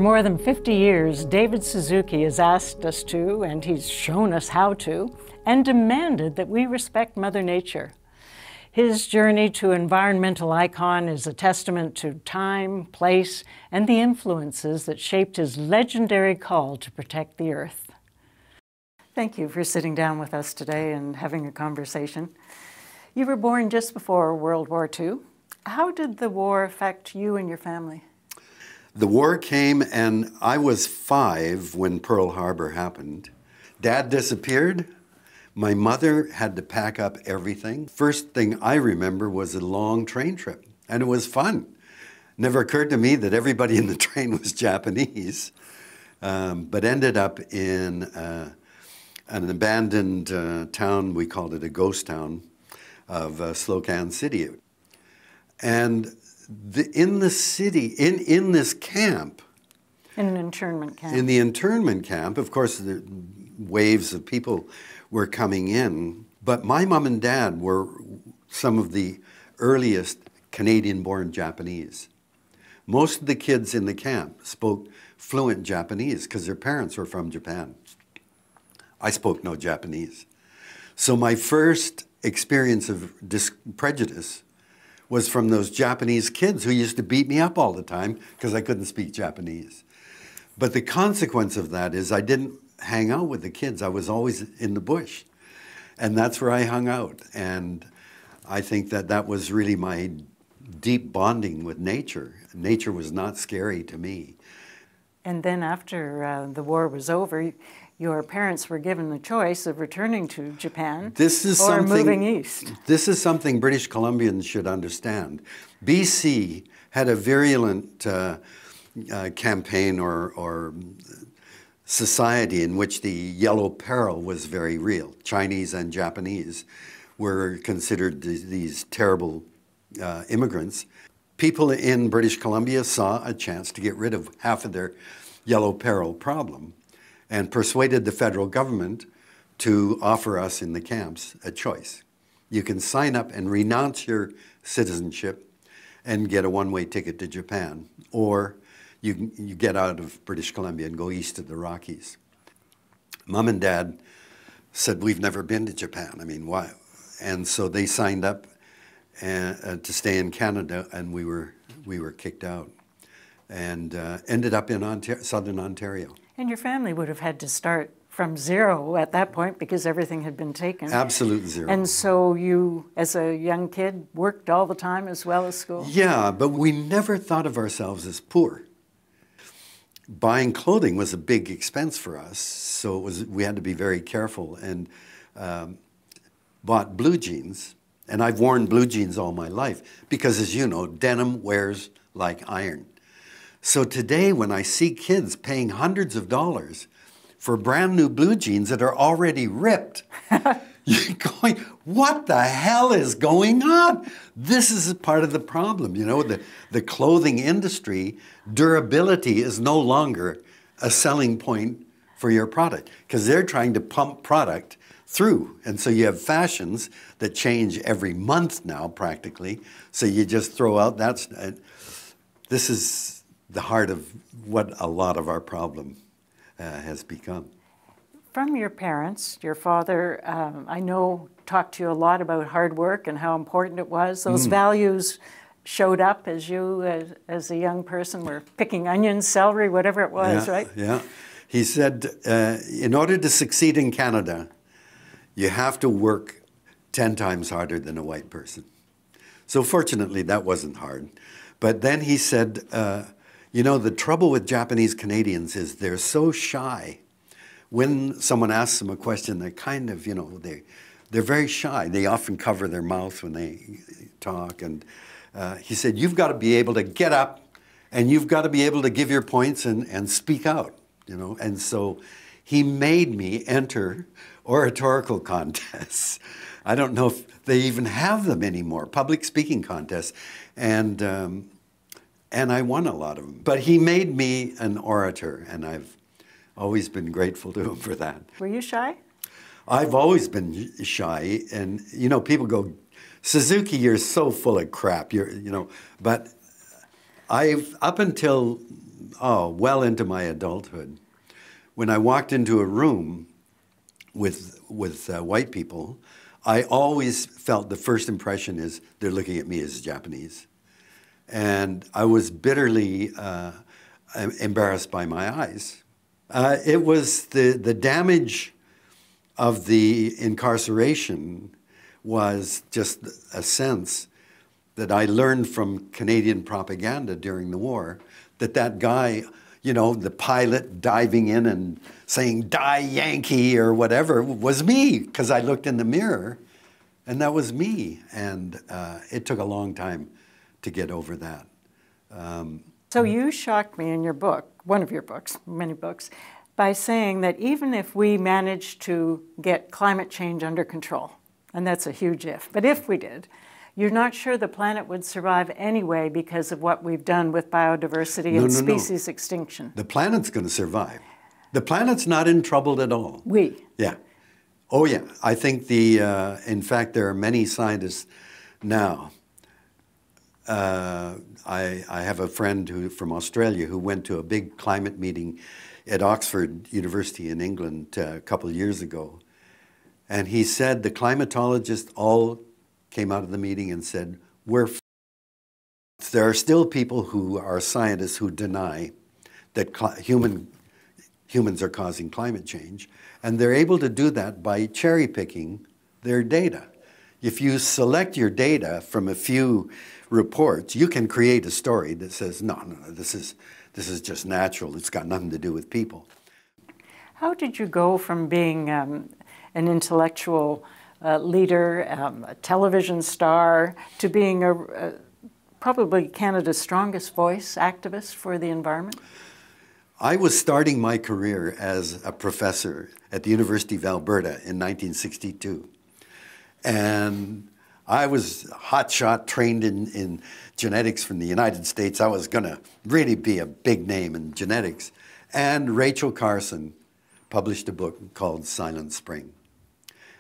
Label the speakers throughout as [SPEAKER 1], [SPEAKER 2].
[SPEAKER 1] more than 50 years, David Suzuki has asked us to, and he's shown us how to, and demanded that we respect Mother Nature. His journey to environmental icon is a testament to time, place, and the influences that shaped his legendary call to protect the earth. Thank you for sitting down with us today and having a conversation. You were born just before World War II. How did the war affect you and your family?
[SPEAKER 2] The war came and I was 5 when Pearl Harbor happened. Dad disappeared. My mother had to pack up everything. First thing I remember was a long train trip, and it was fun. Never occurred to me that everybody in the train was Japanese, but ended up in an abandoned town, we called it a ghost town, of Slocan City. And in the city, in this camp,
[SPEAKER 1] in an internment camp.
[SPEAKER 2] In the internment camp, of course, the waves of people were coming in, but my mom and dad were some of the earliest Canadian-born Japanese. Most of the kids in the camp spoke fluent Japanese because their parents were from Japan. I spoke no Japanese. So my first experience of prejudice was from those Japanese kids who used to beat me up all the time because I couldn't speak Japanese. But the consequence of that is I didn't hang out with the kids. I was always in the bush. And that's where I hung out. And I think that that was really my deep bonding with nature. Nature was not scary to me.
[SPEAKER 1] And then after the war was over, your parents were given the choice of returning to Japan or moving east.
[SPEAKER 2] This is something British Columbians should understand. BC had a virulent campaign or society in which the yellow peril was very real. Chinese and Japanese were considered these terrible immigrants. People in British Columbia saw a chance to get rid of half of their yellow peril problem and persuaded the federal government to offer us in the camps a choice. You can sign up and renounce your citizenship and get a one-way ticket to Japan, or you get out of British Columbia and go east to the Rockies. Mom and Dad said, we've never been to Japan. I mean, why? And so they signed up to stay in Canada, and we were kicked out and ended up in southern Ontario.
[SPEAKER 1] And your family would have had to start from zero at that point because everything had been taken.
[SPEAKER 2] Absolute zero.
[SPEAKER 1] And so you, as a young kid, worked all the time as well as school?
[SPEAKER 2] Yeah, but we never thought of ourselves as poor. Buying clothing was a big expense for us, so we had to be very careful, and bought blue jeans. And I've worn blue jeans all my life because, as you know, denim wears like iron. So today, when I see kids paying hundreds of dollars for brand new blue jeans that are already ripped, you're going, what the hell is going on? This is part of the problem. You know, the clothing industry, durability is no longer a selling point for your product because they're trying to pump product through. And so you have fashions that change every month now, practically. So you just throw out that. This is the heart of what a lot of our problem has become.
[SPEAKER 1] From your parents, your father, I know, talked to you a lot about hard work and how important it was. Those values showed up as you, as a young person, were picking onions, celery, whatever it was, right?
[SPEAKER 2] Yeah. He said, in order to succeed in Canada, you have to work 10 times harder than a white person. So fortunately, that wasn't hard. But then he said, you know, the trouble with Japanese Canadians is they're so shy. When someone asks them a question, they're kind of, you know, they're very shy. They often cover their mouth when they talk. And he said, you've got to be able to get up and you've got to be able to give your points and speak out, you know. And so he made me enter oratorical contests. I don't know if they even have them anymore, public speaking contests. And I won a lot of them. But he made me an orator, and I've always been grateful to him for that.
[SPEAKER 1] Were you shy?
[SPEAKER 2] I've always been shy, and you know, people go, Suzuki, you're so full of crap, you know. But up until well into my adulthood. When I walked into a room with white people, I always felt the first impression is they're looking at me as Japanese. And I was bitterly embarrassed by my eyes. It was the damage of the incarceration was just a sense that I learned from Canadian propaganda during the war, that guy, you know, the pilot diving in and saying, "Die Yankee," or whatever, was me, because I looked in the mirror, and that was me. And it took a long time to get over that.
[SPEAKER 1] So you shocked me in your book, one of your books, many books, by saying that even if we managed to get climate change under control, and that's a huge if, but if we did, you're not sure the planet would survive anyway because of what we've done with biodiversity and species extinction.
[SPEAKER 2] The planet's going to survive. The planet's not in trouble at all.
[SPEAKER 1] We?
[SPEAKER 2] Yeah. Oh, yeah. I think in fact, there are many scientists now. I have a friend from Australia who went to a big climate meeting at Oxford University in England a couple of years ago. And he said the climatologists all came out of the meeting and said, there are still people who are scientists who deny that humans are causing climate change. And they're able to do that by cherry picking their data. If you select your data from a few reports, you can create a story that says, no, this is just natural. It's got nothing to do with people.
[SPEAKER 1] How did you go from being an intellectual leader, a television star, to being probably Canada's strongest voice activist for the environment?
[SPEAKER 2] I was starting my career as a professor at the University of Alberta in 1962. And I was hotshot, trained in genetics from the United States. I was going to really be a big name in genetics. And Rachel Carson published a book called Silent Spring.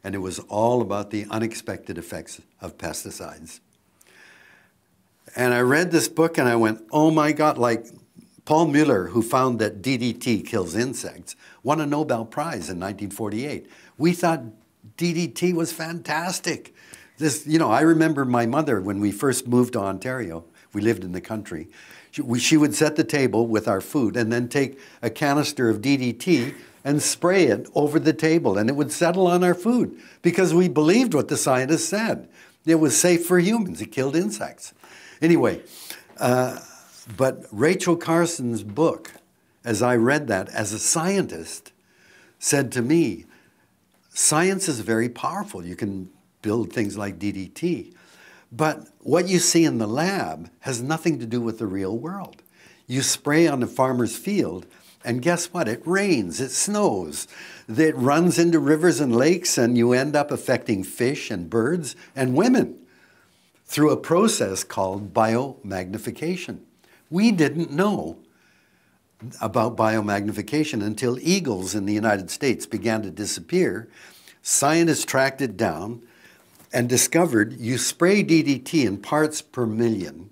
[SPEAKER 2] And it was all about the unexpected effects of pesticides. And I read this book and I went, oh my God, like Paul Mueller, who found that DDT kills insects, won a Nobel Prize in 1948. We thought DDT was fantastic. I remember my mother, when we first moved to Ontario, we lived in the country, she would set the table with our food and then take a canister of DDT and spray it over the table, and it would settle on our food because we believed what the scientists said. It was safe for humans. It killed insects. Anyway, but Rachel Carson's book, as I read that as a scientist, said to me, science is very powerful. You can build things like DDT. But what you see in the lab has nothing to do with the real world. You spray on a farmer's field, and guess what? It rains, it snows, it runs into rivers and lakes, and you end up affecting fish and birds and women through a process called biomagnification. We didn't know about biomagnification until eagles in the United States began to disappear. Scientists tracked it down and discovered you spray DDT in parts per million.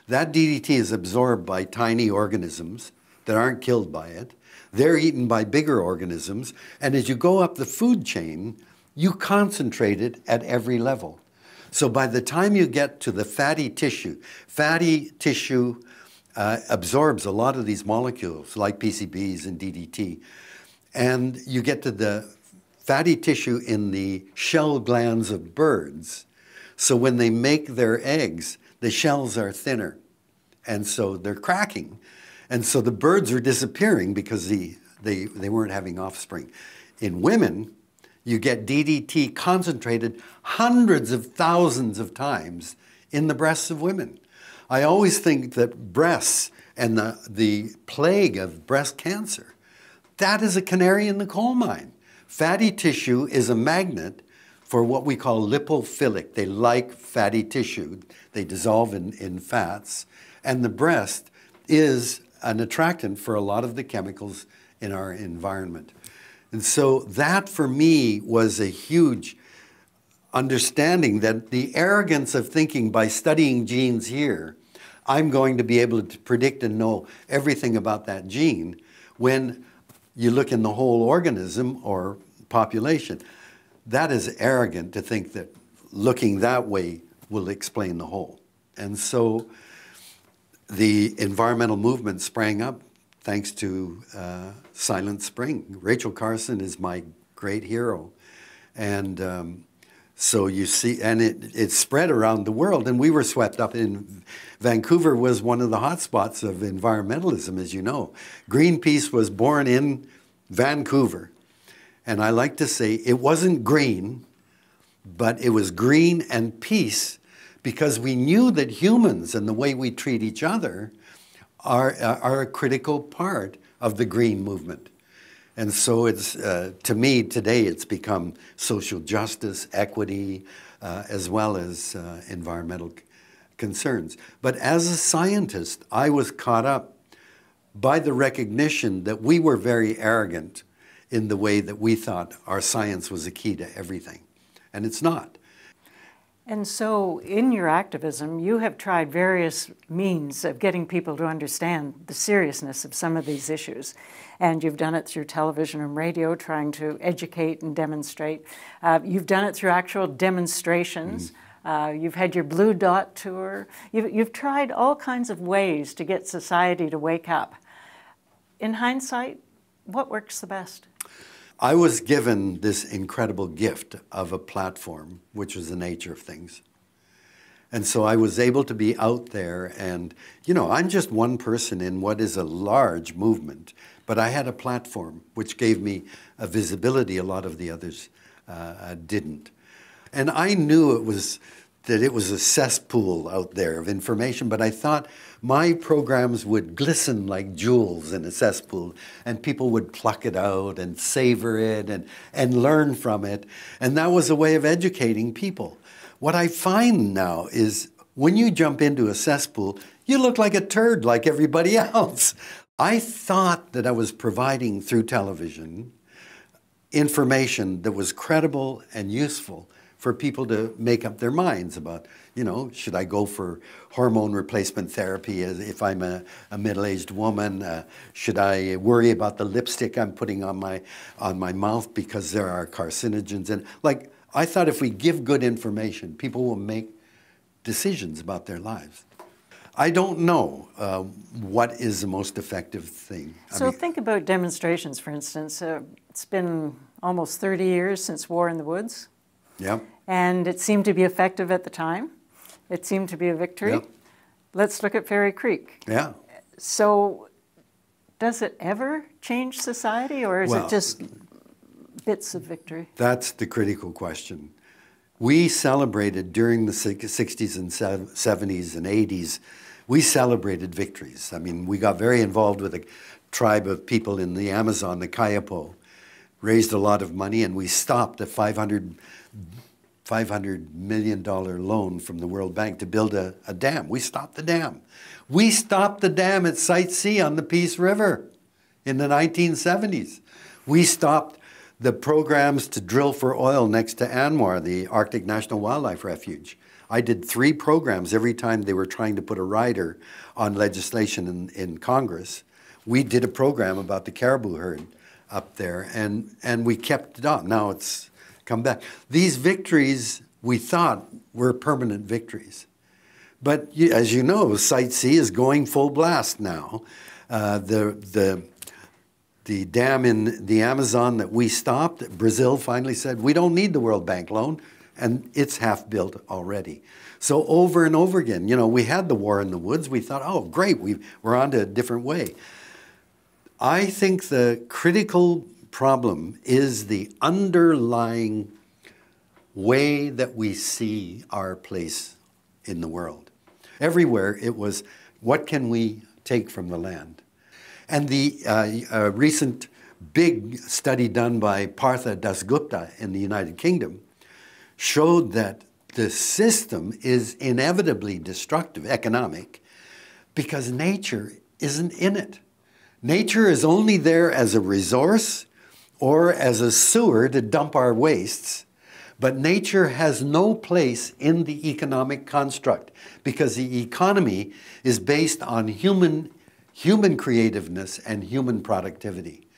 [SPEAKER 2] That DDT is absorbed by tiny organisms that aren't killed by it. They're eaten by bigger organisms. And as you go up the food chain, you concentrate it at every level. So by the time you get to the fatty tissue absorbs a lot of these molecules like PCBs and DDT. And you get to the fatty tissue in the shell glands of birds. So when they make their eggs, the shells are thinner. And so they're cracking. And so the birds are disappearing because they weren't having offspring. In women, you get DDT concentrated hundreds of thousands of times in the breasts of women. I always think that breasts and the plague of breast cancer, that is a canary in the coal mine. Fatty tissue is a magnet for what we call lipophilic. They like fatty tissue. They dissolve in fats. And the breast is an attractant for a lot of the chemicals in our environment. And so that, for me, was a huge understanding that the arrogance of thinking by studying genes here, I'm going to be able to predict and know everything about that gene, when you look in the whole organism or population. That is arrogant to think that looking that way will explain the whole. And so the environmental movement sprang up thanks to Silent Spring. Rachel Carson is my great hero. And so you see, and it spread around the world, and we were swept up in. Vancouver was one of the hotspots of environmentalism, as you know. Greenpeace was born in Vancouver. And I like to say it wasn't green, but it was green and peace, because we knew that humans and the way we treat each other are a critical part of the green movement. And so it's, to me, today it's become social justice, equity, as well as environmental concerns. But as a scientist, I was caught up by the recognition that we were very arrogant in the way that we thought our science was the key to everything. And it's not.
[SPEAKER 1] And so in your activism, you have tried various means of getting people to understand the seriousness of some of these issues. And you've done it through television and radio, trying to educate and demonstrate. You've done it through actual demonstrations. You've had your Blue Dot tour. You've tried all kinds of ways to get society to wake up. In hindsight, what works the best?
[SPEAKER 2] I was given this incredible gift of a platform, which was the nature of things. And so I was able to be out there, and, you know, I'm just one person in what is a large movement, but I had a platform which gave me a visibility a lot of the others didn't. And I knew that it was a cesspool out there of information, but I thought my programs would glisten like jewels in a cesspool, and people would pluck it out and savor it and learn from it. And that was a way of educating people. What I find now is when you jump into a cesspool, you look like a turd like everybody else. I thought that I was providing through television information that was credible and useful for people to make up their minds about, you know, should I go for hormone replacement therapy if I'm a middle-aged woman? Should I worry about the lipstick I'm putting on my mouth because there are carcinogens? And like, I thought if we give good information, people will make decisions about their lives. I don't know what is the most effective thing.
[SPEAKER 1] So think about demonstrations, for instance. It's been almost 30 years since War in the Woods.
[SPEAKER 2] Yep.
[SPEAKER 1] And it seemed to be effective at the time. It seemed to be a victory.
[SPEAKER 2] Yep.
[SPEAKER 1] Let's look at Fairy Creek.
[SPEAKER 2] Yeah.
[SPEAKER 1] So does it ever change society, or is it just bits of victory?
[SPEAKER 2] That's the critical question. We celebrated during the 60s and 70s and 80s, we celebrated victories. I mean, we got very involved with a tribe of people in the Amazon, the Kayapo, raised a lot of money, and we stopped a $500 million loan from the World Bank to build a dam. We stopped the dam. We stopped the dam at Site C on the Peace River in the 1970s. We stopped the programs to drill for oil next to ANWR, the Arctic National Wildlife Refuge. I did 3 programs every time they were trying to put a rider on legislation in Congress. We did a program about the caribou herd up there, and we kept it up. Now it's come back. These victories we thought were permanent victories. But as you know, Site C is going full blast now. The dam in the Amazon that we stopped, Brazil finally said, we don't need the World Bank loan, and it's half built already. So over and over again, you know, we had the War in the Woods. We thought, oh, great, we're on to a different way. I think the critical problem is the underlying way that we see our place in the world. Everywhere it was, what can we take from the land? And the recent big study done by Partha Dasgupta in the United Kingdom showed that the system is inevitably destructive, economic, because nature isn't in it. Nature is only there as a resource or as a sewer to dump our wastes, But nature has no place in the economic construct because the economy is based on human creativeness and human productivity.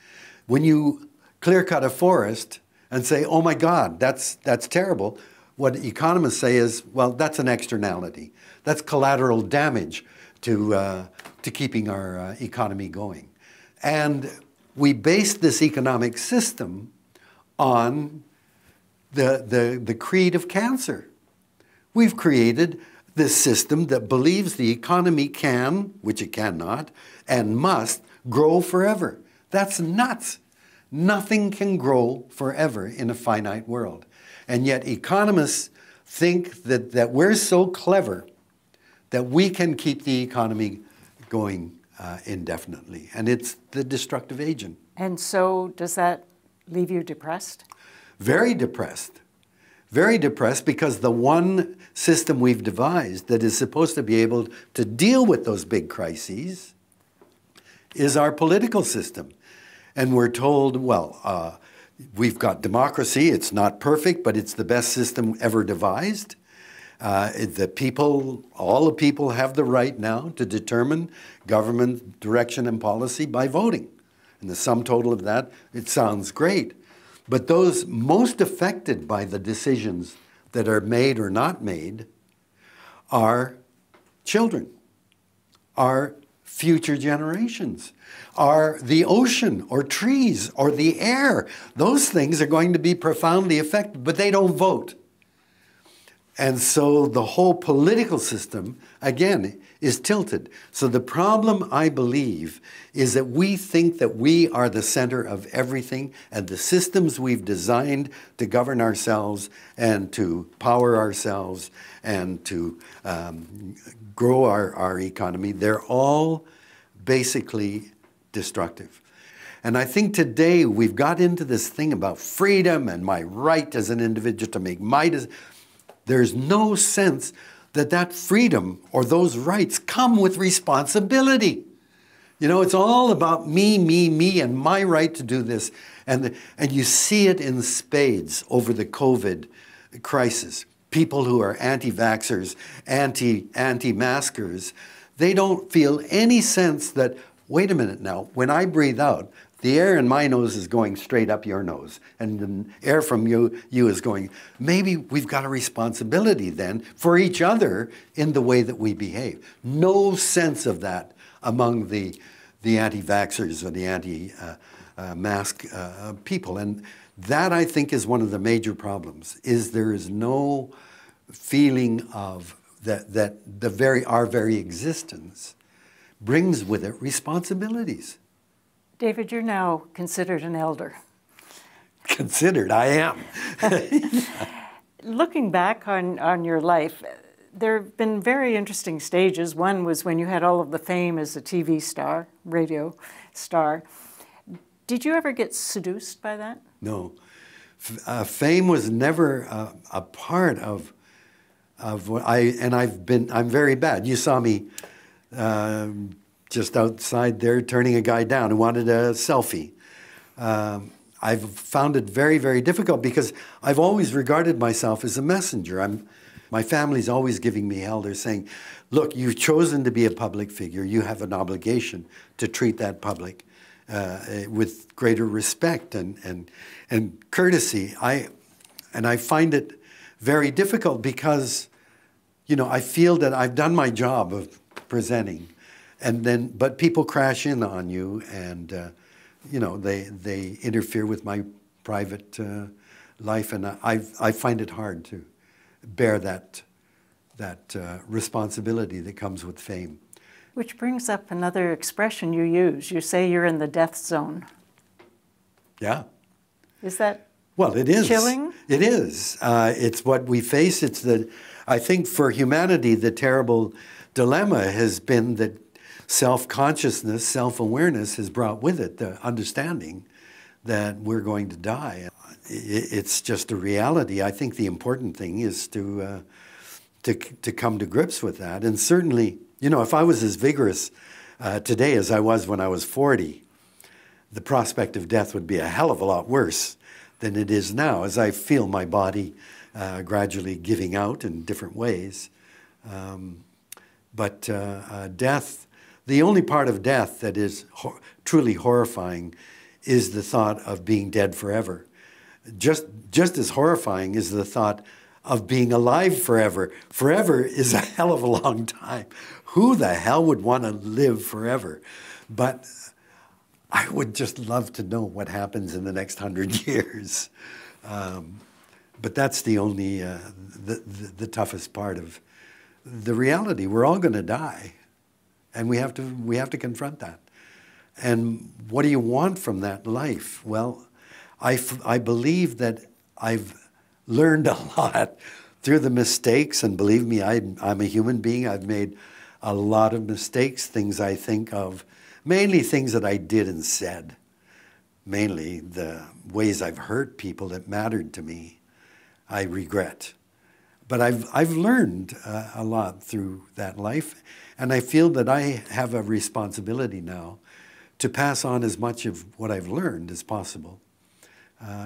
[SPEAKER 2] When you clear-cut a forest and say, oh my God, that's terrible, what economists say is, well, that's an externality. That's collateral damage to keeping our economy going. And we base this economic system on the creed of cancer. We've created this system that believes the economy can, which it cannot, and must grow forever. That's nuts. Nothing can grow forever in a finite world. And yet economists think that we're so clever that we can keep the economy going indefinitely. And it's the destructive agent.
[SPEAKER 1] And so does that leave you depressed?
[SPEAKER 2] Very depressed. Very depressed because the one system we've devised that is supposed to be able to deal with those big crises is our political system. And we're told, well, we've got democracy. It's not perfect, but it's the best system ever devised. The people, all the people have the right now to determine government direction and policy by voting. And the sum total of that, it sounds great. But those most affected by the decisions that are made or not made are children, are future generations, are the ocean or trees or the air. Those things are going to be profoundly affected, but they don't vote. And so the whole political system, again, is tilted. So the problem, I believe, is that we think that we are the center of everything, and the systems we've designed to govern ourselves and to power ourselves and to grow our economy, they're all basically destructive. And I think today we've got into this thing about freedom and my right as an individual to make my decision. There's no sense that that freedom or those rights come with responsibility. You know, it's all about me, me, me, and my right to do this. And you see it in spades over the COVID crisis. People who are anti-vaxxers, anti-maskers, they don't feel any sense that, wait a minute now, when I breathe out, the air in my nose is going straight up your nose, and the air from you is going. Maybe we've got a responsibility then for each other in the way that we behave. No sense of that among the anti-vaxxers or the anti-mask people. And that, I think, is one of the major problems, is there is no feeling of that our very existence brings with it responsibilities.
[SPEAKER 1] David, you're now considered an elder.
[SPEAKER 2] Considered, I am.
[SPEAKER 1] Looking back on your life, there have been very interesting stages. One was when you had all of the fame as a TV star, radio star. Did you ever get seduced by that?
[SPEAKER 2] No. Fame was never a part of what I'm very bad. You saw me just outside there turning a guy down who wanted a selfie. I've found it very, very difficult because I've always regarded myself as a messenger. My family's always giving me hell. They're saying, look, you've chosen to be a public figure. You have an obligation to treat that public with greater respect and courtesy. I find it very difficult because, you know, I feel that I've done my job of presenting. But people crash in on you, and you know, they interfere with my private life, and I find it hard to bear that responsibility that comes with fame.
[SPEAKER 1] Which brings up another expression you use. You say you're in the death zone.
[SPEAKER 2] Yeah.
[SPEAKER 1] Is that
[SPEAKER 2] well? It is
[SPEAKER 1] chilling?
[SPEAKER 2] It is. It's what we face. I think for humanity, the terrible dilemma has been that self-consciousness, self-awareness has brought with it the understanding that we're going to die. It's just a reality. I think the important thing is to come to grips with that. And certainly, you know, if I was as vigorous today as I was when I was 40, the prospect of death would be a hell of a lot worse than it is now, as I feel my body gradually giving out in different ways. But death, the only part of death that is truly horrifying is the thought of being dead forever. Just as horrifying is the thought of being alive forever. Forever is a hell of a long time. Who the hell would want to live forever? But I would just love to know what happens in the next 100 years. But that's the only, the toughest part of the reality. We're all going to die, and we have to confront that. And what do you want from that life? Well, I believe that I've learned a lot through the mistakes, and believe me, I'm a human being. I've made a lot of mistakes, things I think of, mainly things that I did and said, mainly the ways I've hurt people that mattered to me, I regret. But I've learned a lot through that life, and I feel that I have a responsibility now to pass on as much of what I've learned as possible.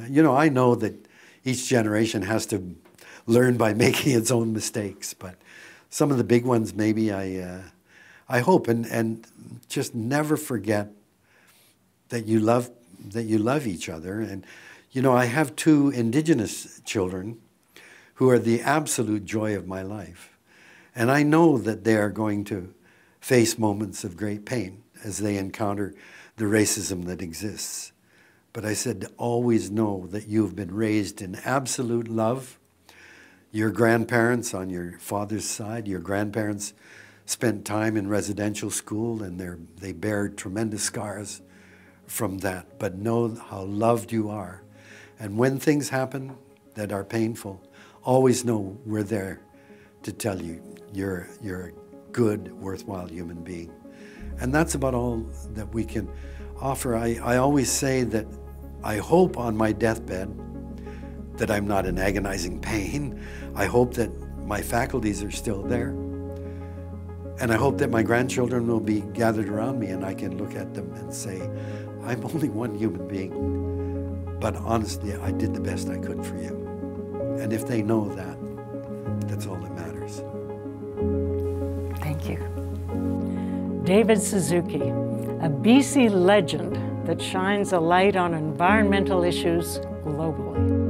[SPEAKER 2] You know, I know that each generation has to learn by making its own mistakes, but some of the big ones maybe I hope, and just never forget that you love each other. And you know, I have 2 Indigenous children who are the absolute joy of my life, and I know that they are going to face moments of great pain as they encounter the racism that exists. But I said, always know that you've been raised in absolute love. Your grandparents on your father's side, your grandparents spent time in residential school, and they bear tremendous scars from that. But know how loved you are. And when things happen that are painful, always know we're there to tell you you're a good, worthwhile human being. And that's about all that we can offer. I always say that I hope on my deathbed that I'm not in agonizing pain. I hope that my faculties are still there. And I hope that my grandchildren will be gathered around me and I can look at them and say, I'm only one human being, but honestly, I did the best I could for you. And if they know that, that's all that matters.
[SPEAKER 1] Thank you. David Suzuki, a BC legend that shines a light on environmental issues globally.